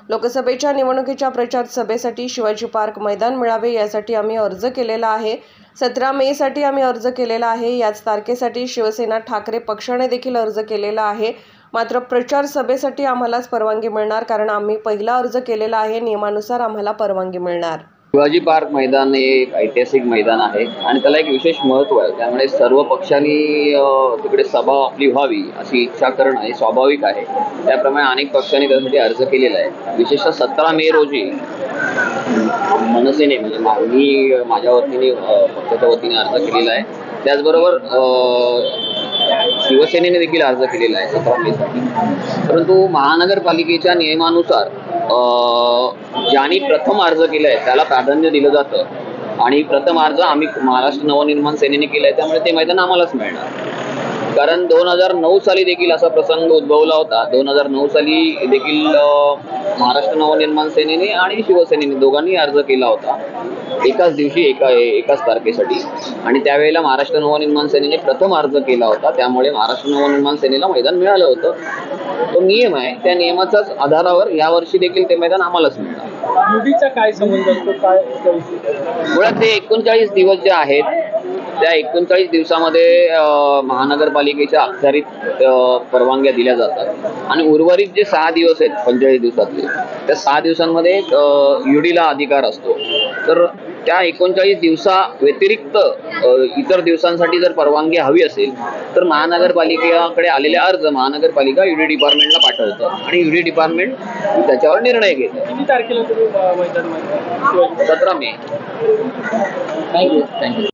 लोकसभेच्या निवडणुकीच्या प्रचार सभेसाठी शिवाजी पार्क मैदान मिळावे यासाठी आम्ही अर्ज केलेला आहे। 17 मे साठी आम्ही अर्ज केलेला आहे। याच तारखेसाठी शिवसेना ठाकरे पक्षाने देखील अर्ज केलेला आहे। मात्र प्रचार सभेसाठी आम्हालाच परवानगी मिळणार, कारण आम्ही पहिला अर्ज केलेला आहे। नियमानुसार आम्हाला परवानगी मिळणार। शिवाजी पार्क मैदान हे एक ऐतिहासिक मैदान आहे आणि त्याला एक विशेष महत्त्व आहे। त्यामुळे सर्व पक्षांनी तिकडे सभा आपली व्हावी अशी इच्छा करणं हे स्वाभाविक आहे। त्याप्रमाणे अनेक पक्षांनी त्यासाठी अर्ज केलेला आहे। विशेषतः 17 मे रोजी मनसेने म्हणजे मी माझ्या वतीने पक्षाच्या वतीने अर्ज केलेला आहे। त्याचबरोबर शिवसेनेने देखील अर्ज केलेला आहे 17 मेसाठी। परंतु महानगरपालिकेच्या नियमानुसार ज्यांनी प्रथम अर्ज केलाय त्याला प्राधान्य दिलं जातं आणि प्रथम अर्ज आम्ही महाराष्ट्र नवनिर्माण सेनेने केलाय, त्यामुळे ते मैदान आम्हालाच मिळणार। कारण 2009 साली देखील असा प्रसंग उद्भवला होता। 2009 साली देखील महाराष्ट्र नवनिर्माण सेनेने आणि शिवसेनेने दोघांनी अर्ज केला होता एकाच दिवशी एकाच तारखेसाठी, आणि त्यावेळेला महाराष्ट्र नवनिर्माण सेनेने प्रथम अर्ज केला होता। त्यामुळे महाराष्ट्र नवनिर्माण सेनेला मैदान मिळालं होतं। तो नियम आहे, त्या नियमाच्याच आधारावर यावर्षी देखील ते मैदान आम्हालाच मिळणार। मुलीचा काय संबंध असतो, काय मुळात ते 39 दिवस जे आहेत त्या 39 दिवसामध्ये महानगरपालिकेच्या अखत्यारीत परवानग्या दिल्या जातात आणि उर्वरित जे 6 दिवस आहेत 45 दिवसातले, त्या 6 दिवसांमध्ये युडीला अधिकार असतो। तर त्या 39 दिवसा व्यतिरिक्त इतर दिवसांसाठी जर परवानगी हवी असेल तर महानगरपालिकेकडे आलेले अर्ज महानगरपालिका युडी डिपार्टमेंटला पाठवतं आणि युडी डिपार्टमेंट त्याच्यावर निर्णय घेतं। किती तारखेला तुम्ही मैदान? 17 मे। थँक्यू।